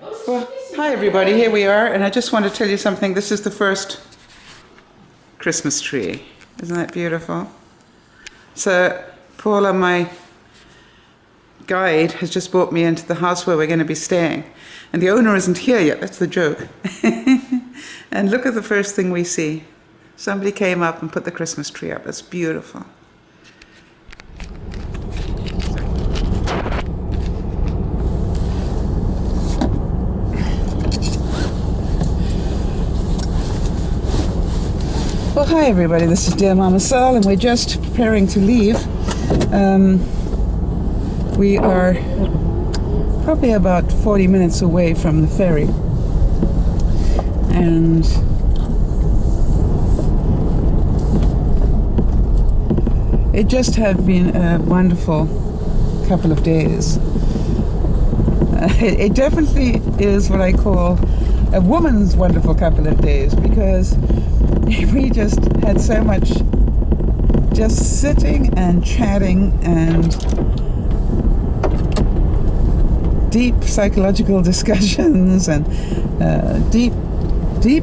Well, hi everybody, here we are, and I just want to tell you something. This is the first Christmas tree. Isn't that beautiful? So, Paula, my guide, has just brought me into the house where we're going to be staying. And the owner isn't here yet, that's the joke. And look at the first thing we see. Somebody came up and put the Christmas tree up. It's beautiful. Well, hi everybody, this is DearMamaSal, and we're just preparing to leave. We are probably about 40 minutes away from the ferry. And it just has been a wonderful couple of days. It definitely is what I call a woman's wonderful couple of days, because we just had so much just sitting and chatting and deep psychological discussions and deep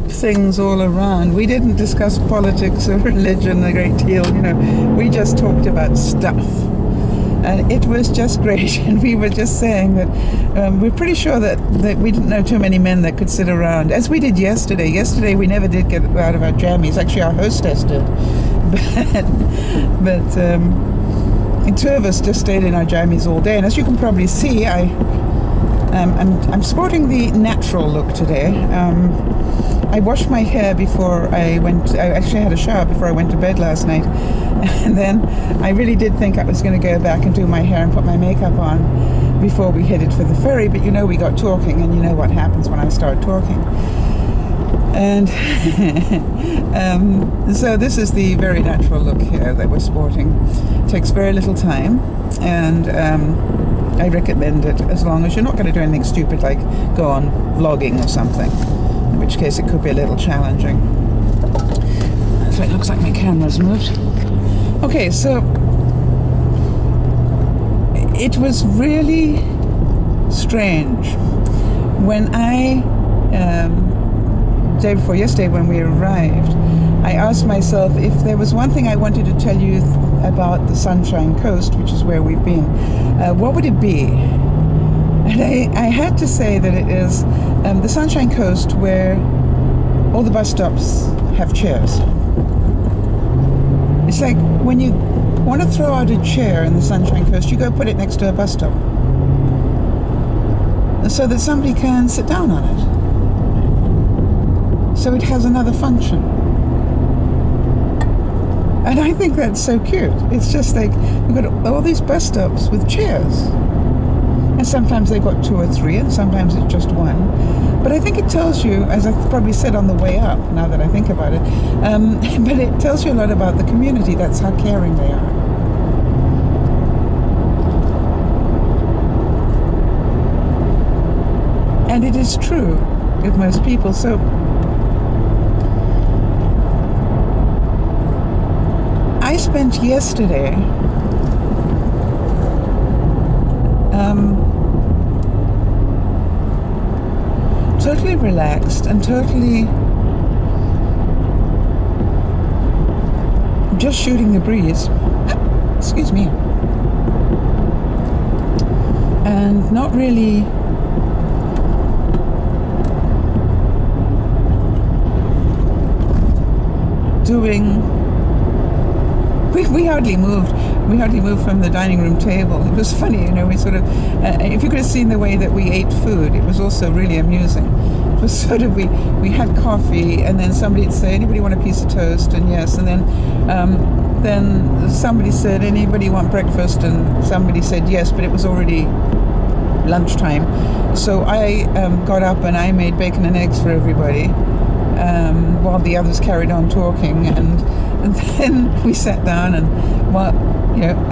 things all around. We didn't discuss politics or religion a great deal, we just talked about stuff. And it was just great, and we were just saying that we're pretty sure that we didn't know too many men that could sit around, as we did yesterday. Yesterday we never did get out of our jammies. Actually, our hostess did. But the two of us just stayed in our jammies all day. And as you can probably see, I'm sporting the natural look today. I washed my hair before I actually had a shower before I went to bed last night. And then I really did think I was going to go back and do my hair and put my makeup on before we headed for the ferry. But we got talking, and you know what happens when I start talking. And so this is the very natural look here that we're sporting. It takes very little time, and I recommend it as long as you're not going to do anything stupid like go on vlogging or something, in which case it could be a little challenging. So it looks like my camera's moved. Okay, so it was really strange when day before yesterday when we arrived, I asked myself if there was one thing I wanted to tell you about the Sunshine Coast, which is where we've been, what would it be? And I had to say that it is the Sunshine Coast where all the bus stops have chairs. It's like when you want to throw out a chair in the Sunshine Coast, you go put it next to a bus stop so that somebody can sit down on it. So it has another function. And I think that's so cute. It's just like we've got all these bus stops with chairs. And sometimes they've got 2 or 3, and sometimes it's just 1. But I think it tells you, as I probably said on the way up, now that I think about it, but it tells you a lot about the community. That's how caring they are. And it is true with most people. So I spent yesterday totally relaxed and totally just shooting the breeze. Excuse me. And not really doing. We hardly moved. We hardly moved from the dining room table. It was funny, we sort of, if you could have seen the way that we ate food, it was also really amusing. It was sort of, we had coffee, and then somebody would say, anybody want a piece of toast? And yes, and then somebody said, anybody want breakfast? And somebody said yes, but it was already lunchtime. So I got up and I made bacon and eggs for everybody, while the others carried on talking, and then we sat down and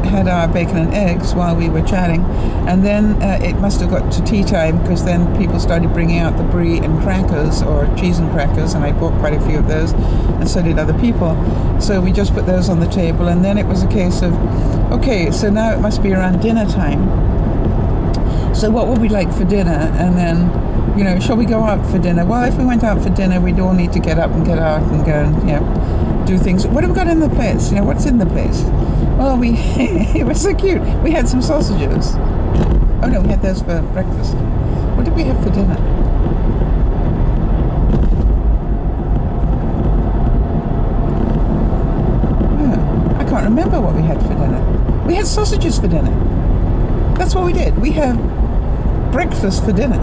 had our bacon and eggs while we were chatting, and then it must have got to tea time, because then people started bringing out the brie and crackers, or cheese and crackers, and I bought quite a few of those, and so did other people. So we just put those on the table, and then it was a case of, okay, so now it must be around dinner time. So what would we like for dinner? And then, shall we go out for dinner? Well, if we went out for dinner, we'd all need to get up and get out and go and, do things. What have we got in the place? What's in the place? Well, it was so cute. We had some sausages. Oh no, we had those for breakfast. What did we have for dinner? I can't remember what we had for dinner. We had sausages for dinner. That's what we did. We had breakfast for dinner.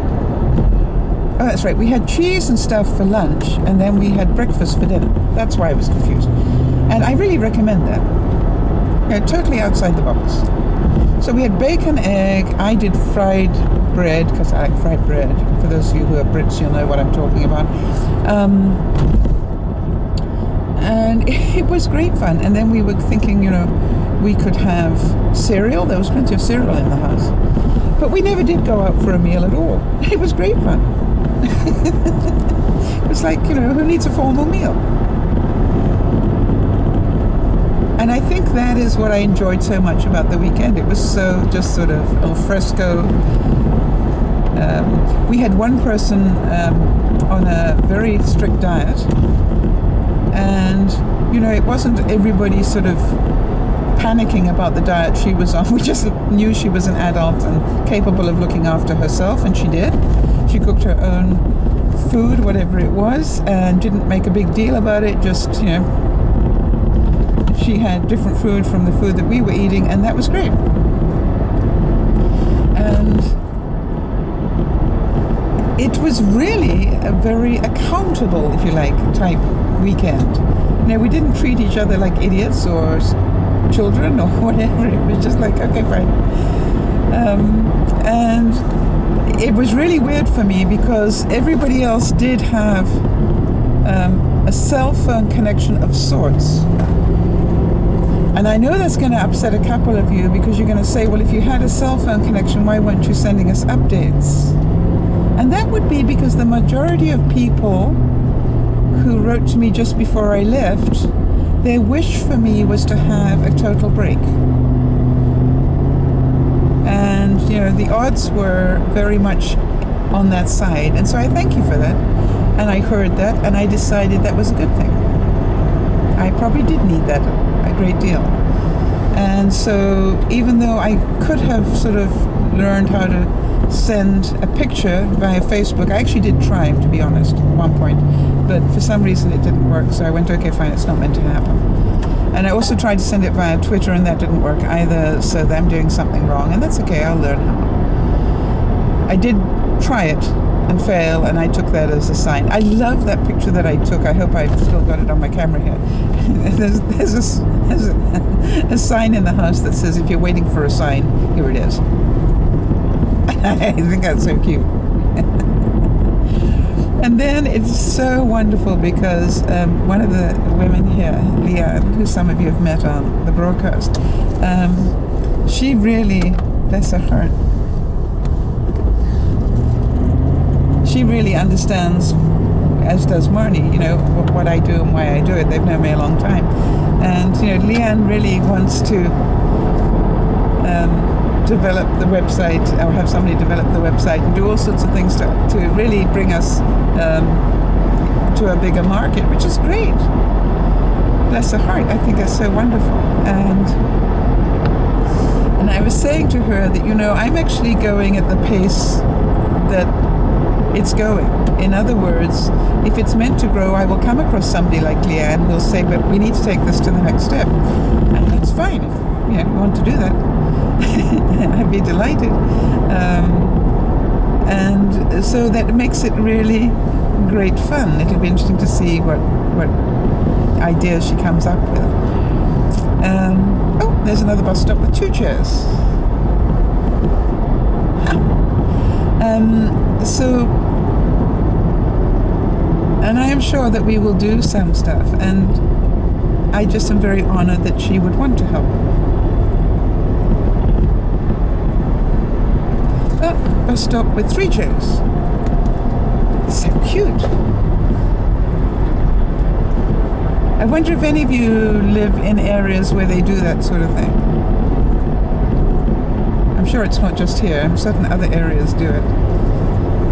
Oh, that's right. We had cheese and stuff for lunch, and then we had breakfast for dinner. That's why I was confused. And I really recommend that. Totally outside the box. So we had bacon, egg. I did fried bread, because I like fried bread. For those of you who are Brits, you'll know what I'm talking about. And it was great fun. And then we were thinking, we could have cereal. There was plenty of cereal in the house. But we never did go out for a meal at all. It was great fun. It was like, who needs a formal meal? And I think that is what I enjoyed so much about the weekend. It was so just sort of al fresco. We had one person on a very strict diet. And, it wasn't everybody sort of panicking about the diet she was on. We just knew she was an adult and capable of looking after herself, and she did. She cooked her own food, whatever it was, and didn't make a big deal about it. Just, she had different food from the food that we were eating, and that was great. And it was really a very accountable, if you like, type weekend. We didn't treat each other like idiots or children or whatever. It was just like, okay, fine. And it was really weird for me because everybody else did have a cell phone connection of sorts. And I know that's going to upset a couple of you, because you're going to say, well, if you had a cell phone connection, why weren't you sending us updates? And that would be because the majority of people who wrote to me just before I left, their wish for me was to have a total break. And, the odds were very much on that side. And so I thank you for that. And I heard that, and I decided that was a good thing. I probably did need that a great deal. And so even though I could have sort of learned how to send a picture via Facebook, I actually did try, to be honest, at one point. But for some reason it didn't work, so I went, okay, fine, it's not meant to happen. And I also tried to send it via Twitter, and that didn't work either, so I'm doing something wrong, and that's okay, I'll learn how. I did try it and fail, and I took that as a sign. I love that picture that I took. I hope I've still got it on my camera here. There's a sign in the house that says, if you're waiting for a sign, here it is. I think that's so cute. And then it's so wonderful because one of the women here, Leanne, who some of you have met on the broadcast, she really, bless her heart, she really understands, as does Marnie, what I do and why I do it. They've known me a long time. And, Leanne really wants to develop the website, or have somebody develop the website and do all sorts of things to really bring us to a bigger market, which is great. Bless her heart. I think that's so wonderful. And I was saying to her that, I'm actually going at the pace that it's going. In other words, if it's meant to grow, I will come across somebody like Leanne who will say, but we need to take this to the next step. And that's fine. If you want to do that, I'd be delighted. And so that makes it really great fun. It'll be interesting to see what ideas she comes up with. Oh, there's another bus stop with 2 chairs. And I am sure that we will do some stuff, and I just am very honored that she would want to help. Oh, bus stop with 3 chairs. So cute. I wonder if any of you live in areas where they do that sort of thing. I'm sure it's not just here. Certain other areas do it.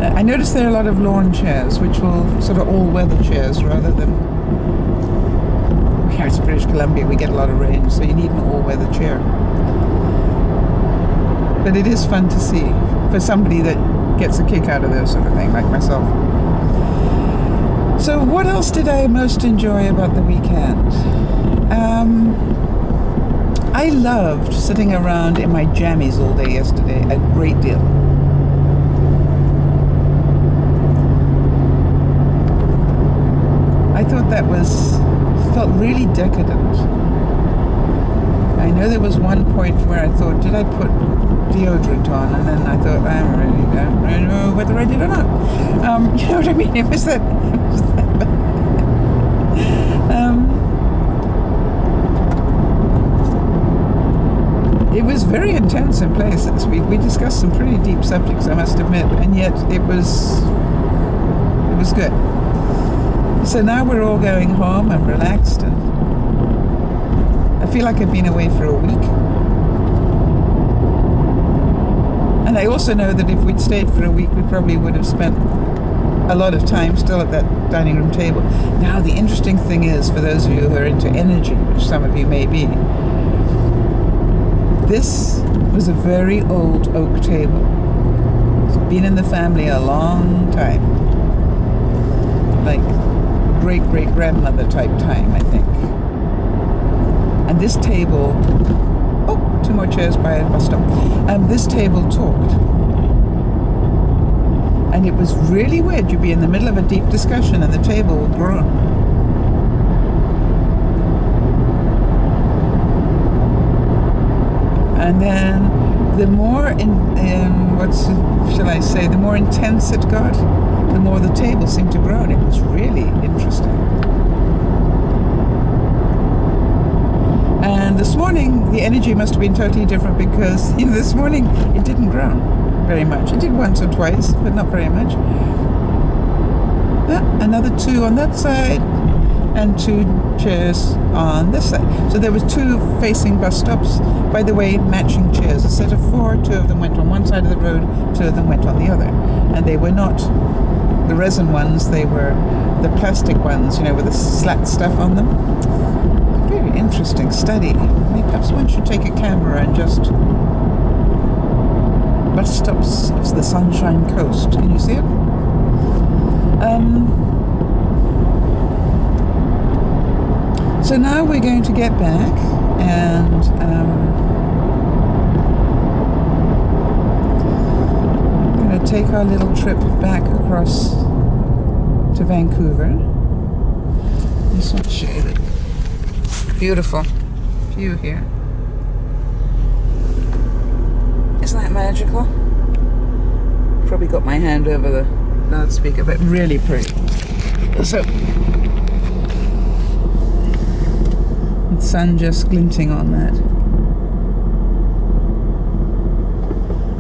I noticed there are a lot of lawn chairs, which will sort of all-weather chairs rather than... Here it's British Columbia, we get a lot of rain, so you need an all-weather chair. But it is fun to see for somebody that gets a kick out of this sort of thing, like myself. So what else did I most enjoy about the weekend? I loved sitting around in my jammies all day yesterday a great deal. I thought that felt really decadent. I know there was one point where I thought, did I put deodorant on? And then I thought, I really don't know whether I did or not. You know what I mean? It was that it was very intense in places. We discussed some pretty deep subjects, I must admit, and yet it was good. So now we're all going home. I'm relaxed, and I feel like I've been away for a week. And I also know that if we'd stayed for a week, we probably would have spent a lot of time still at that dining room table. Now, the interesting thing is, for those of you who are into energy, which some of you may be, this was a very old oak table. It's been in the family a long time. Like great-great-grandmother type time, I think. And this table... Oh, 2 more chairs by a bus stop. This table talked. And it was really weird. You'd be in the middle of a deep discussion and the table would groan. And then the more the more intense it got, the more the table seemed to grow, and it was really interesting. And this morning, the energy must have been totally different because this morning it didn't grow very much. It did once or twice, but not very much. Another 2 on that side, and 2 chairs on this side. So there was 2 facing bus stops. By the way, matching chairs. A set of 4, 2 of them went on one side of the road, 2 of them went on the other. And they were not the resin ones, they were the plastic ones, with the slat stuff on them. Very interesting study. Maybe perhaps one should take a camera and just... Bus stops of the Sunshine Coast. Can you see it? So now we're going to get back and we're going to take our little trip back across to Vancouver. Just want to show you the beautiful view here. Isn't that magical? Probably got my hand over the loudspeaker, but really pretty. So, the sun just glinting on that.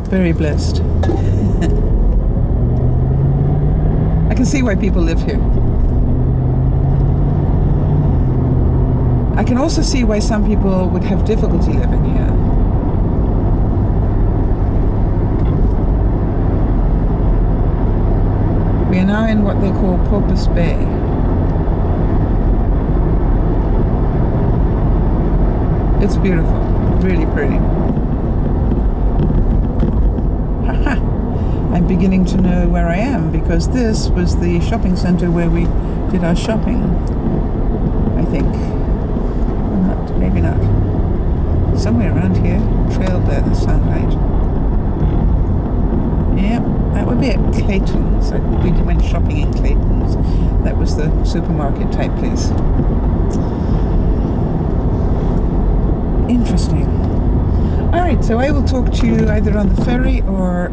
Very blessed. I can see why people live here. I can also see why some people would have difficulty living here. We are now in what they call Porpoise Bay. It's beautiful, really pretty. Haha! I'm beginning to know where I am because this was the shopping center where we did our shopping, I think. Or not, maybe not. Somewhere around here, trail by the sunlight. Yep, that would be at Clayton's. We went shopping in Clayton's. That was the supermarket type place. Interesting. Alright, so I will talk to you either on the ferry or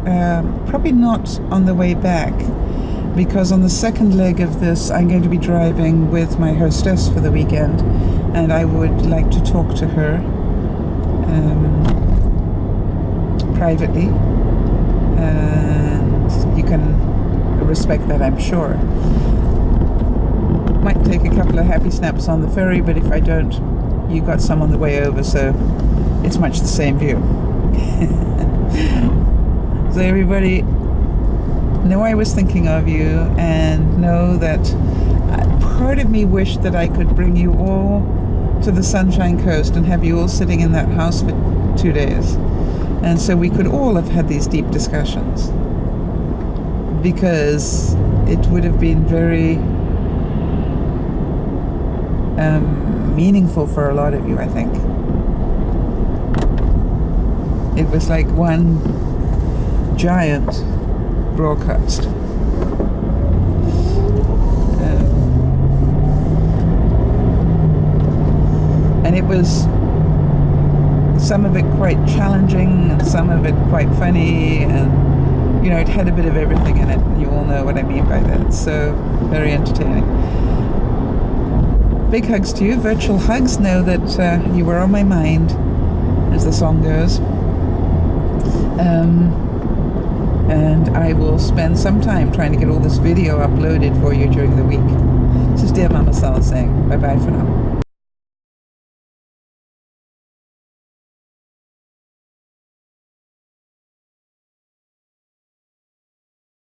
probably not on the way back, because on the second leg of this I'm going to be driving with my hostess for the weekend, and I would like to talk to her privately, and you can respect that, I'm sure. Might take a couple of happy snaps on the ferry, but if I don't, you got some on the way over, so it's much the same view. So everybody, know I was thinking of you, and know that part of me wished that I could bring you all to the Sunshine Coast and have you all sitting in that house for 2 days. And so we could all have had these deep discussions, because it would have been very meaningful for a lot of you, I think. It was like one giant broadcast. And it was some of it quite challenging and some of it quite funny, and you know, it had a bit of everything in it, and you all know what I mean by that. So very entertaining. Big hugs to you, virtual hugs. Know that you were on my mind, as the song goes. And I will spend some time trying to get all this video uploaded for you during the week. This is Dear Mama Sal saying bye-bye for now.